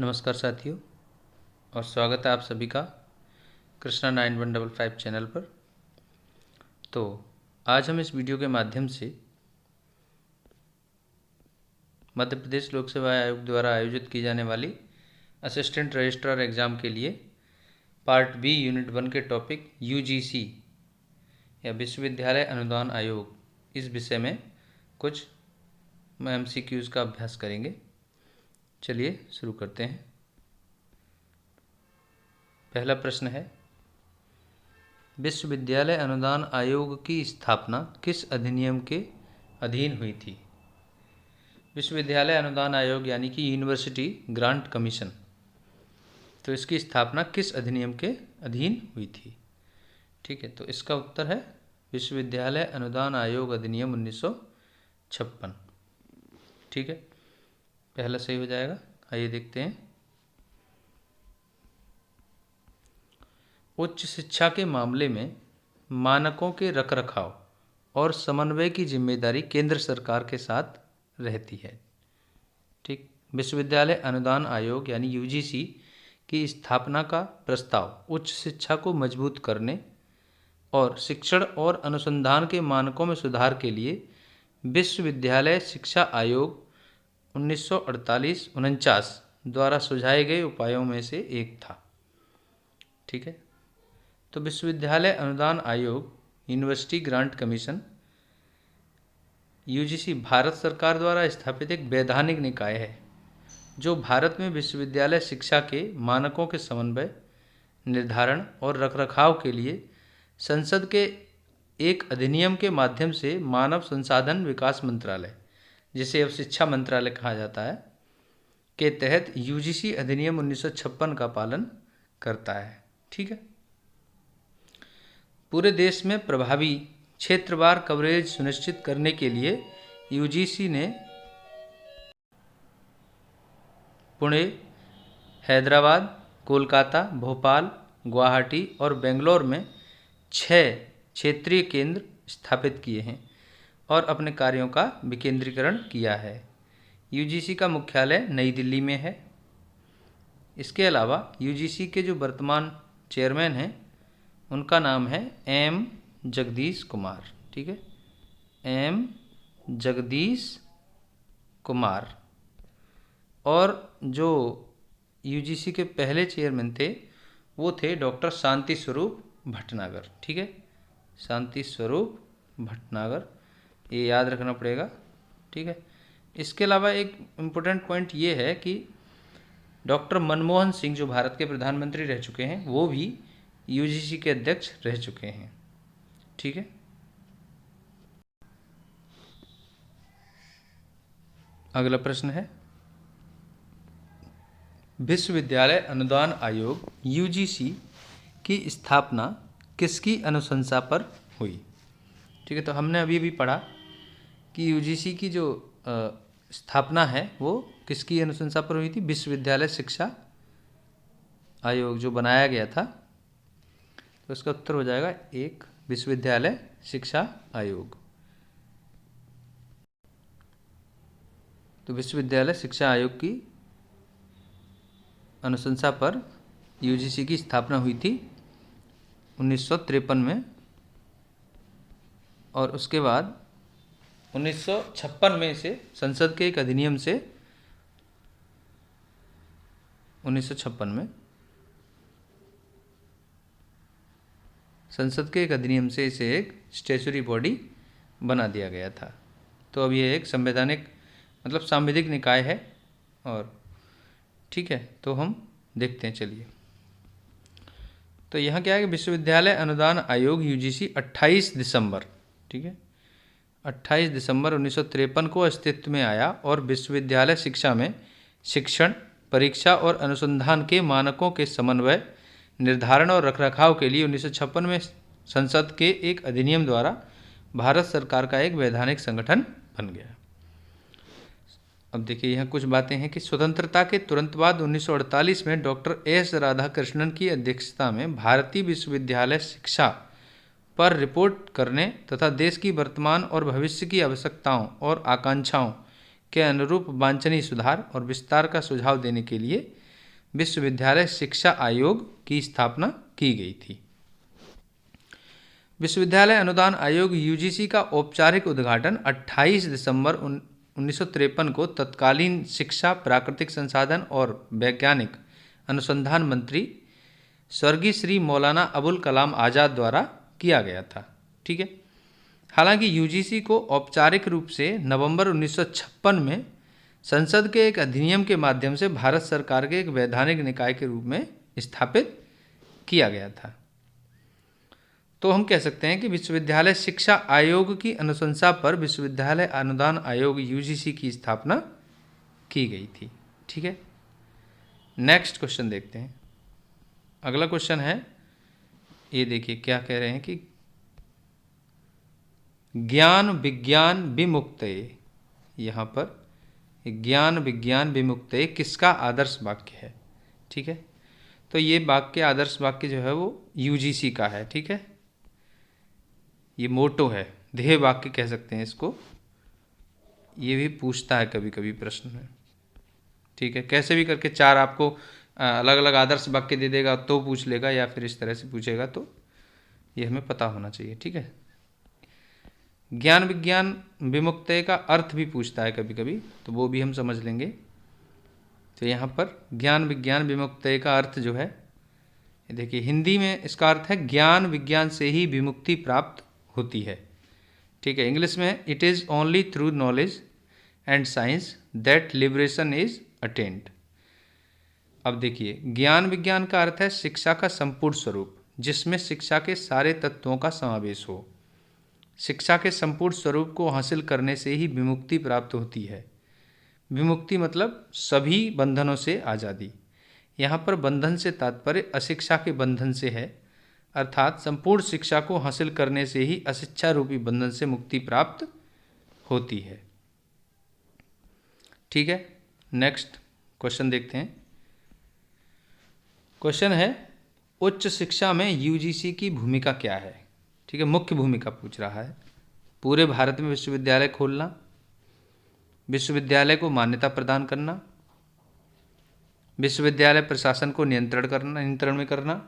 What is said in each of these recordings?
नमस्कार साथियों, और स्वागत है आप सभी का कृष्णा 9155 चैनल पर। तो आज हम इस वीडियो के माध्यम से मध्य प्रदेश लोक सेवा आयोग द्वारा आयोजित की जाने वाली असिस्टेंट रजिस्ट्रार एग्ज़ाम के लिए पार्ट बी यूनिट 1 के टॉपिक यूजीसी या विश्वविद्यालय अनुदान आयोग, इस विषय में कुछ एमसीक्यूज़ का अभ्यास करेंगे। चलिए शुरू करते हैं। पहला प्रश्न है, विश्वविद्यालय अनुदान आयोग की स्थापना किस अधिनियम के अधीन हुई थी? विश्वविद्यालय अनुदान आयोग यानी कि यूनिवर्सिटी ग्रांट कमीशन, तो इसकी स्थापना किस अधिनियम के अधीन हुई थी? ठीक है, तो इसका उत्तर है विश्वविद्यालय अनुदान आयोग अधिनियम 1956। ठीक है, पहला सही हो जाएगा। आइए देखते हैं। उच्च शिक्षा के मामले में मानकों के रखरखाव और समन्वय की जिम्मेदारी केंद्र सरकार के साथ रहती है। ठीक, विश्वविद्यालय अनुदान आयोग यानी यूजीसी की स्थापना का प्रस्ताव उच्च शिक्षा को मजबूत करने और शिक्षण और अनुसंधान के मानकों में सुधार के लिए विश्वविद्यालय शिक्षा आयोग 1948-49 द्वारा सुझाए गए उपायों में से एक था। ठीक है, तो विश्वविद्यालय अनुदान आयोग university grant commission UGC Bharat सरकार द्वारा स्थापित एक वैधानिक निकाय है जो भारत में विश्वविद्यालय शिक्षा के मानकों के समन्वय, निर्धारण और रखरखाव के लिए संसद के एक अधिनियम के माध्यम से मानव संसाधन विकास मंत्रालय, जिसे अब शिक्षा मंत्रालय कहा जाता है, के तहत यूजीसी अधिनियम 1956 का पालन करता है। ठीक है, पूरे देश में प्रभावी क्षेत्रवार कवरेज सुनिश्चित करने के लिए यूजीसी ने पुणे, हैदराबाद, कोलकाता, भोपाल, गुवाहाटी और बेंगलोर में 6 क्षेत्रीय केंद्र स्थापित किए हैं और अपने कार्यों का विकेंद्रीकरण किया है। यूजीसी का मुख्यालय नई दिल्ली में है। इसके अलावा यूजीसी के जो वर्तमान चेयरमैन हैं उनका नाम है एम जगदीश कुमार। ठीक है, एम जगदीश कुमार। और जो यूजीसी के पहले चेयरमैन थे वो थे डॉक्टर शांति स्वरूप भटनागर। ठीक है, शांति स्वरूप भटनागर, ये याद रखना पड़ेगा। ठीक है, इसके अलावा एक इम्पोर्टेंट पॉइंट ये है कि डॉक्टर मनमोहन सिंह जो भारत के प्रधानमंत्री रह चुके हैं वो भी यूजीसी के अध्यक्ष रह चुके हैं। ठीक है, अगला प्रश्न है, विश्वविद्यालय अनुदान आयोग यूजीसी की स्थापना किसकी अनुशंसा पर हुई? ठीक है, तो हमने अभी भी पढ़ा कि यूजीसी की जो स्थापना है वो किसकी अनुशंसा पर हुई थी? विश्वविद्यालय शिक्षा आयोग जो बनाया गया था, तो इसका उत्तर हो जाएगा 1, विश्वविद्यालय शिक्षा आयोग। तो विश्वविद्यालय शिक्षा आयोग की अनुशंसा पर यूजीसी की स्थापना हुई थी 1953 में, और उसके बाद 1956 में से संसद के एक अधिनियम से 1956 में संसद के एक अधिनियम से इसे एक स्टैच्यूटरी बॉडी बना दिया गया था। तो अब ये एक संवैधानिक मतलब सांविधिक निकाय है। और ठीक है, तो हम देखते हैं। चलिए, तो यहाँ क्या है कि विश्वविद्यालय अनुदान आयोग यूजीसी 28 दिसंबर, ठीक है, 28 दिसंबर 1953 को अस्तित्व में आया और विश्वविद्यालय शिक्षा में शिक्षण, परीक्षा और अनुसंधान के मानकों के समन्वय, निर्धारण और रखरखाव के लिए 1956 में संसद के एक अधिनियम द्वारा भारत सरकार का एक वैधानिक संगठन बन गया। अब देखिए, यहाँ कुछ बातें हैं कि स्वतंत्रता के तुरंत बाद 1948 में डॉक्टर एस राधाकृष्णन की अध्यक्षता में भारतीय विश्वविद्यालय शिक्षा पर रिपोर्ट करने तथा देश की वर्तमान और भविष्य की आवश्यकताओं और आकांक्षाओं के अनुरूप वांछनीय सुधार और विस्तार का सुझाव देने के लिए विश्वविद्यालय शिक्षा आयोग की स्थापना की गई थी। विश्वविद्यालय अनुदान आयोग यूजीसी का औपचारिक उद्घाटन 28 दिसंबर 1953 को तत्कालीन शिक्षा, प्राकृतिक संसाधन और वैज्ञानिक अनुसंधान मंत्री स्वर्गीय श्री मौलाना अबुल कलाम आज़ाद द्वारा किया गया था। ठीक है। हालांकि यूजीसी को औपचारिक रूप से नवंबर 1956 में संसद के एक अधिनियम के माध्यम से भारत सरकार के एक वैधानिक निकाय के रूप में स्थापित किया गया था। तो हम कह सकते हैं कि विश्वविद्यालय शिक्षा आयोग की अनुशंसा पर विश्वविद्यालय अनुदान आयोग यूजीसी की स्थापना की गई थी। ठीक है। नेक्स्ट क्वेश्चन देखते हैं। अगला क्वेश्चन है, ये देखिए क्या कह रहे हैं कि ज्ञान विज्ञान विमुक्तये, यहाँ पर ज्ञान विज्ञान विमुक्तये किसका आदर्श वाक्य है। ठीक है। तो ये वाक्य, आदर्श वाक्य जो है वो यूजीसी का है। ठीक है। ये मोटो है, ध्येय वाक्य कह सकते हैं इसको। ये भी पूछता है कभी कभी प्रश्न में। ठीक है। कैसे भी करके चार आपको अलग अलग आदर्श वाक्य दे देगा तो पूछ लेगा, या फिर इस तरह से पूछेगा, तो ये हमें पता होना चाहिए। ठीक है। ज्ञान विज्ञान विमुक्तये का अर्थ भी पूछता है कभी कभी, तो वो भी हम समझ लेंगे। तो यहाँ पर ज्ञान विज्ञान विमुक्तये का अर्थ जो है, देखिए हिंदी में इसका अर्थ है ज्ञान विज्ञान से ही विमुक्ति प्राप्त होती है। ठीक है। इंग्लिश में it is only through knowledge and science that liberation is attend. अब देखिए, ज्ञान विज्ञान का अर्थ है शिक्षा का संपूर्ण स्वरूप, जिसमें शिक्षा के सारे तत्वों का समावेश हो। शिक्षा के संपूर्ण स्वरूप को हासिल करने से ही विमुक्ति प्राप्त होती है। विमुक्ति मतलब सभी बंधनों से आज़ादी। यहाँ पर बंधन से तात्पर्य अशिक्षा के बंधन से है, अर्थात संपूर्ण शिक्षा को हासिल करने से ही अशिक्षा रूपी बंधन से मुक्ति प्राप्त होती है। ठीक है। नेक्स्ट क्वेश्चन देखते हैं। क्वेश्चन है, उच्च शिक्षा में यूजीसी की भूमिका क्या है। ठीक है। मुख्य भूमिका पूछ रहा है। पूरे भारत में विश्वविद्यालय खोलना, विश्वविद्यालय को मान्यता प्रदान करना, विश्वविद्यालय प्रशासन को नियंत्रण में करना,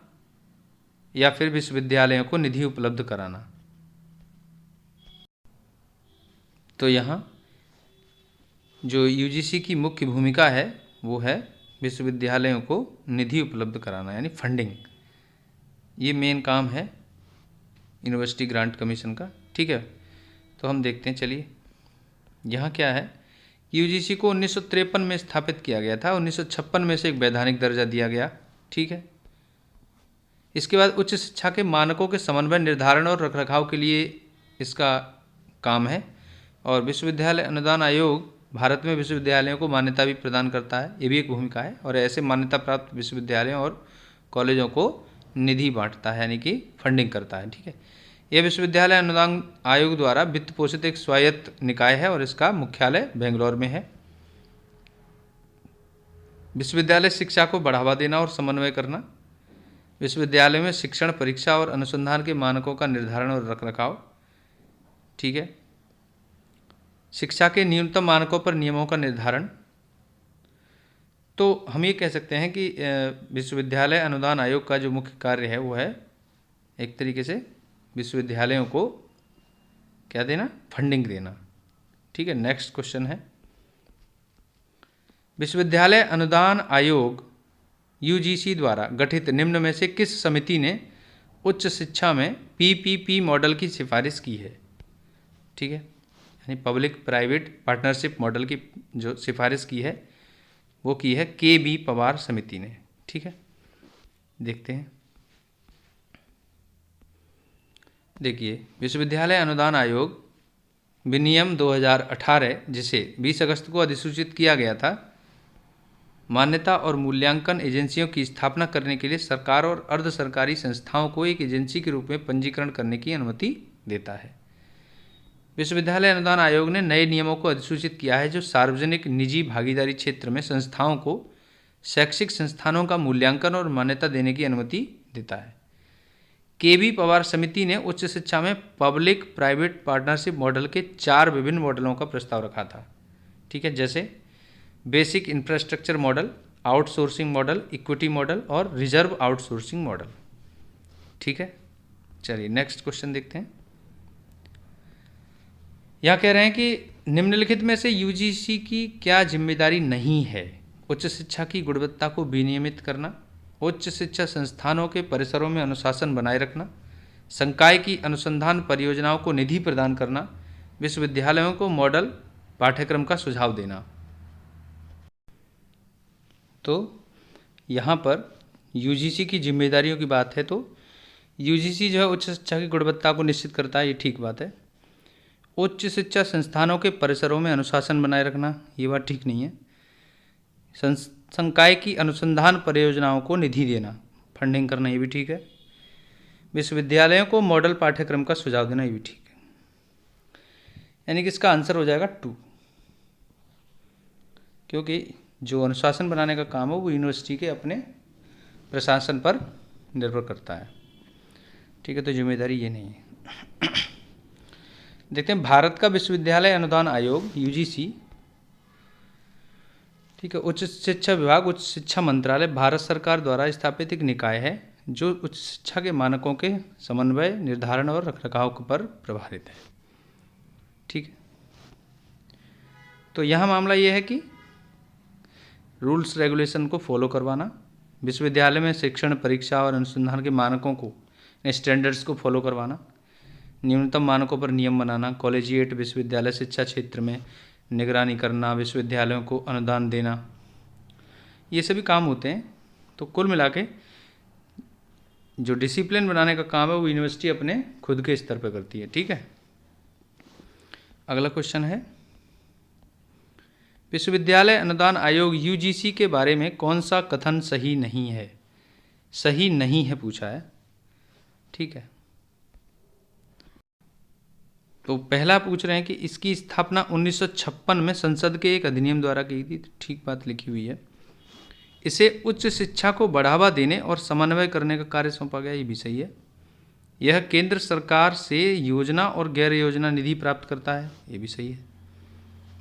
या फिर विश्वविद्यालयों को निधि उपलब्ध कराना। तो यहाँ जो यूजीसी की मुख्य भूमिका है वो है विश्वविद्यालयों को निधि उपलब्ध कराना, यानी फंडिंग। ये मेन काम है यूनिवर्सिटी ग्रांट कमीशन का। ठीक है। तो हम देखते हैं, चलिए यहाँ क्या है। यूजीसी को 1953 में स्थापित किया गया था। 1956 में से एक वैधानिक दर्जा दिया गया। ठीक है। इसके बाद उच्च शिक्षा के मानकों के समन्वय, निर्धारण और रखरखाव के लिए इसका काम है। और विश्वविद्यालय अनुदान आयोग भारत में विश्वविद्यालयों को मान्यता भी प्रदान करता है, ये भी एक भूमिका है। और ऐसे मान्यता प्राप्त विश्वविद्यालयों और कॉलेजों को निधि बांटता है, यानी कि फंडिंग करता है। ठीक है। यह विश्वविद्यालय अनुदान आयोग द्वारा वित्त पोषित एक स्वायत्त निकाय है और इसका मुख्यालय बेंगलोर में है। विश्वविद्यालय शिक्षा को बढ़ावा देना और समन्वय करना, विश्वविद्यालय में शिक्षण, परीक्षा और अनुसंधान के मानकों का निर्धारण और रखरखाव। ठीक है। शिक्षा के न्यूनतम मानकों पर नियमों का निर्धारण। तो हम ये कह सकते हैं कि विश्वविद्यालय अनुदान आयोग का जो मुख्य कार्य है वो है एक तरीके से विश्वविद्यालयों को क्या देना, फंडिंग देना। ठीक है। नेक्स्ट क्वेश्चन है, विश्वविद्यालय अनुदान आयोग यूजीसी द्वारा गठित निम्न में से किस समिति ने उच्च शिक्षा में पीपीपी मॉडल की सिफारिश की है। ठीक है। यानी पब्लिक प्राइवेट पार्टनरशिप मॉडल की जो सिफारिश की है वो की है के.बी. पवार समिति ने। ठीक है। देखते हैं। देखिए, विश्वविद्यालय अनुदान आयोग विनियम 2018, जिसे 20 अगस्त को अधिसूचित किया गया था, मान्यता और मूल्यांकन एजेंसियों की स्थापना करने के लिए सरकार और अर्ध सरकारी संस्थाओं को एक एजेंसी के रूप में पंजीकरण करने की अनुमति देता है। विश्वविद्यालय अनुदान आयोग ने नए नियमों को अधिसूचित किया है जो सार्वजनिक निजी भागीदारी क्षेत्र में संस्थाओं को शैक्षिक संस्थानों का मूल्यांकन और मान्यता देने की अनुमति देता है। के.बी. पवार समिति ने उच्च शिक्षा में पब्लिक प्राइवेट पार्टनरशिप मॉडल के 4 विभिन्न मॉडलों का प्रस्ताव रखा था। ठीक है। जैसे basic infrastructure model, outsourcing model, equity model और रिजर्व आउटसोर्सिंग मॉडल। ठीक है, चलिए नेक्स्ट क्वेश्चन देखते हैं। यहाँ कह रहे हैं कि निम्नलिखित में से यूजीसी की क्या जिम्मेदारी नहीं है? उच्च शिक्षा की गुणवत्ता को विनियमित करना, उच्च शिक्षा संस्थानों के परिसरों में अनुशासन बनाए रखना, संकाय की अनुसंधान परियोजनाओं को निधि प्रदान करना, विश्वविद्यालयों को मॉडल पाठ्यक्रम का सुझाव देना। तो यहाँ पर यूजीसी की जिम्मेदारियों की बात है तो यूजीसी जो है उच्च शिक्षा की गुणवत्ता को निश्चित करता है, ये ठीक बात है। उच्च शिक्षा संस्थानों के परिसरों में अनुशासन बनाए रखना, ये बात ठीक नहीं है। संकाय की अनुसंधान परियोजनाओं को निधि देना, फंडिंग करना, ये भी ठीक है। विश्वविद्यालयों को मॉडल पाठ्यक्रम का सुझाव देना, ये भी ठीक है। यानी कि इसका आंसर हो जाएगा 2, क्योंकि जो अनुशासन बनाने का काम है वो यूनिवर्सिटी के अपने प्रशासन पर निर्भर करता है। ठीक है, तो जिम्मेदारी ये नहीं है। देखते हैं, भारत का विश्वविद्यालय अनुदान आयोग यूजीसी, ठीक है, उच्च शिक्षा विभाग, उच्च शिक्षा मंत्रालय भारत सरकार द्वारा स्थापित एक निकाय है जो उच्च शिक्षा के मानकों के समन्वय, निर्धारण और रखरखाव पर प्रभारित है। ठीक है, तो यहाँ मामला ये है कि रूल्स रेगुलेशन को फॉलो करवाना, विश्वविद्यालय में शिक्षण, परीक्षा और अनुसंधान के मानकों को, स्टैंडर्ड्स को फॉलो करवाना, न्यूनतम मानकों पर नियम बनाना, कॉलेजिएट विश्वविद्यालय शिक्षा क्षेत्र में निगरानी करना, विश्वविद्यालयों को अनुदान देना, ये सभी काम होते हैं। तो कुल मिला के जो डिसिप्लिन बनाने का काम है वो यूनिवर्सिटी अपने खुद के स्तर पर करती है। ठीक है, अगला क्वेश्चन है, विश्वविद्यालय अनुदान आयोग यूजीसी के बारे में कौन सा कथन सही नहीं है? सही नहीं है पूछा है। ठीक है, तो पहला पूछ रहे हैं कि इसकी स्थापना 1956 में संसद के एक अधिनियम द्वारा की थी। ठीक बात लिखी हुई है। इसे उच्च शिक्षा को बढ़ावा देने और समन्वय करने का कार्य सौंपा गया, ये भी सही है। यह केंद्र सरकार से योजना और गैर योजना निधि प्राप्त करता है, ये भी सही है।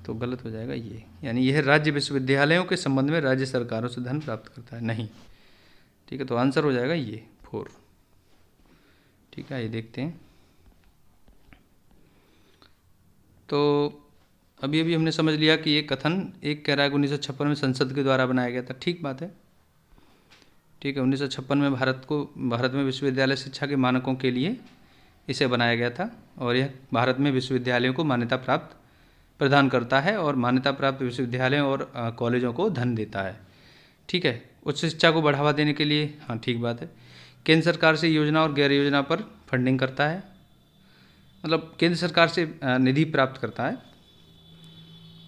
तो गलत हो जाएगा ये, यानी यह राज्य विश्वविद्यालयों के संबंध में राज्य सरकारों से धन प्राप्त करता है, नहीं। ठीक है, तो आंसर हो जाएगा ये 4। ठीक है, ये देखते हैं। तो अभी अभी हमने समझ लिया कि ये कथन एक कह रहा है कि 1956 में संसद के द्वारा बनाया गया था। ठीक बात है। ठीक है, 1956 में भारत में विश्वविद्यालय शिक्षा के मानकों के लिए इसे बनाया गया था और यह भारत में विश्वविद्यालयों को मान्यता प्राप्त प्रदान करता है और मान्यता प्राप्त विश्वविद्यालयों और कॉलेजों को धन देता है। ठीक है, उच्च शिक्षा को बढ़ावा देने के लिए, हाँ ठीक बात है, केंद्र सरकार से योजना और गैर योजना पर फंडिंग करता है, मतलब केंद्र सरकार से निधि प्राप्त करता है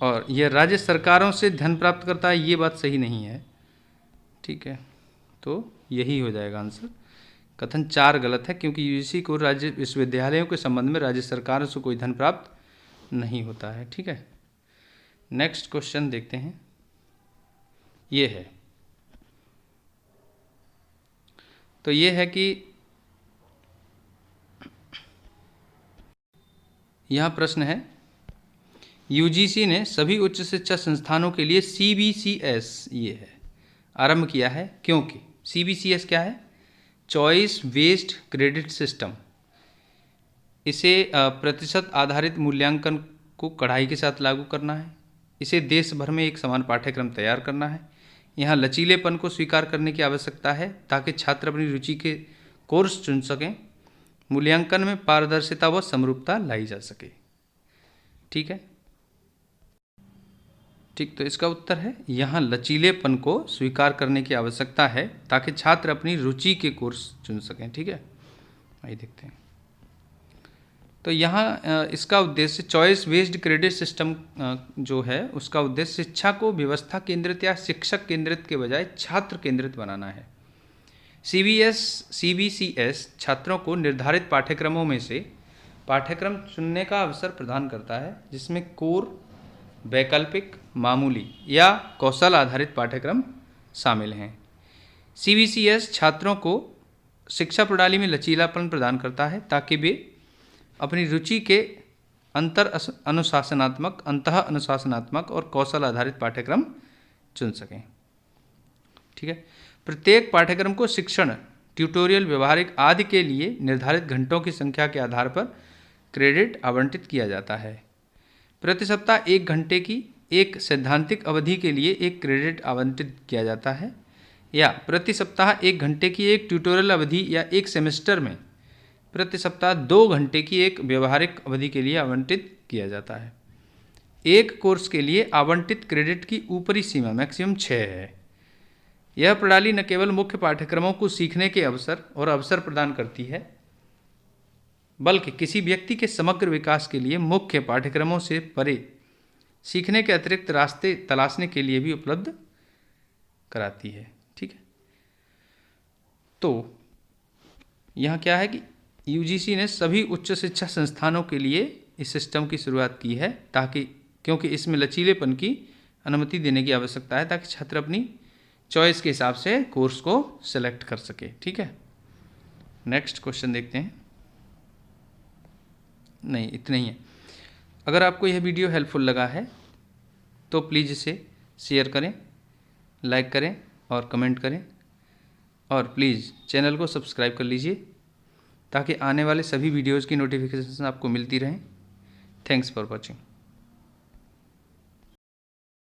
और यह राज्य सरकारों से धन प्राप्त करता है, ये बात सही नहीं है। ठीक है, तो यही हो जाएगा आंसर। कथन 4 गलत है क्योंकि यूजीसी को राज्य विश्वविद्यालयों के संबंध में राज्य सरकारों से कोई धन प्राप्त नहीं होता है। ठीक है, नेक्स्ट क्वेश्चन देखते हैं। ये है, तो ये है कि यहाँ प्रश्न है, यूजीसी ने सभी उच्च शिक्षा संस्थानों के लिए CBCS ये है आरंभ किया है, क्योंकि CBCS क्या है? Choice based credit system. इसे प्रतिशत आधारित मूल्यांकन को कड़ाई के साथ लागू करना है। इसे देश भर में एक समान पाठ्यक्रम तैयार करना है। यहाँ लचीलेपन को स्वीकार करने की आवश्यकता है ताकि छात्र अपनी रुचि के कोर्स चुन सकें। मूल्यांकन में पारदर्शिता व समरूपता लाई जा सके। ठीक है, ठीक, तो इसका उत्तर है यहाँ लचीलेपन को स्वीकार करने की आवश्यकता है ताकि छात्र अपनी रुचि के कोर्स चुन सकें। ठीक है, आइए देखते हैं। तो यहाँ इसका उद्देश्य चॉइस बेस्ड क्रेडिट सिस्टम जो है उसका उद्देश्य शिक्षा को व्यवस्था केंद्रित या शिक्षक केंद्रित के बजाय छात्र केंद्रित बनाना है। CBCS छात्रों को निर्धारित पाठ्यक्रमों में से पाठ्यक्रम चुनने का अवसर प्रदान करता है जिसमें कोर, वैकल्पिक, मामूली या कौशल आधारित पाठ्यक्रम शामिल हैं। CBCS छात्रों को शिक्षा प्रणाली में लचीलापन प्रदान करता है ताकि वे अपनी रुचि के अंतः अनुशासनात्मक और कौशल आधारित पाठ्यक्रम चुन सकें। ठीक है। प्रत्येक पाठ्यक्रम को शिक्षण, ट्यूटोरियल, व्यवहारिक आदि के लिए निर्धारित घंटों की संख्या के आधार पर क्रेडिट आवंटित किया जाता है। प्रति सप्ताह 1 घंटे की एक सैद्धांतिक अवधि के लिए एक क्रेडिट आवंटित किया जाता है, या प्रति सप्ताह 1 घंटे की एक ट्यूटोरियल अवधि या एक सेमेस्टर में प्रति सप्ताह 2 घंटे की एक व्यवहारिक अवधि के लिए आवंटित किया जाता है। एक कोर्स के लिए आवंटित क्रेडिट की ऊपरी सीमा मैक्सिमम 6 है। यह प्रणाली न केवल मुख्य पाठ्यक्रमों को सीखने के अवसर प्रदान करती है, बल्कि किसी व्यक्ति के समग्र विकास के लिए मुख्य पाठ्यक्रमों से परे सीखने के अतिरिक्त रास्ते तलाशने के लिए भी उपलब्ध कराती है। ठीक है। तो यहाँ क्या है कि यूजीसी ने सभी उच्च शिक्षा संस्थानों के लिए इस सिस्टम की शुरुआत की है, ताकि क्योंकि इसमें लचीलेपन की अनुमति देने की आवश्यकता है, ताकि छात्र अपनी चॉइस के हिसाब से कोर्स को सेलेक्ट कर सके। ठीक है। नेक्स्ट क्वेश्चन देखते हैं। नहीं, इतना ही है। अगर आपको यह वीडियो हेल्पफुल लगा है तो प्लीज़ इसे शेयर करें, लाइक करें और कमेंट करें, और प्लीज़ चैनल को सब्सक्राइब कर लीजिए ताकि आने वाले सभी वीडियोज़ की नोटिफिकेशन आपको मिलती रहें। Thanks for watching.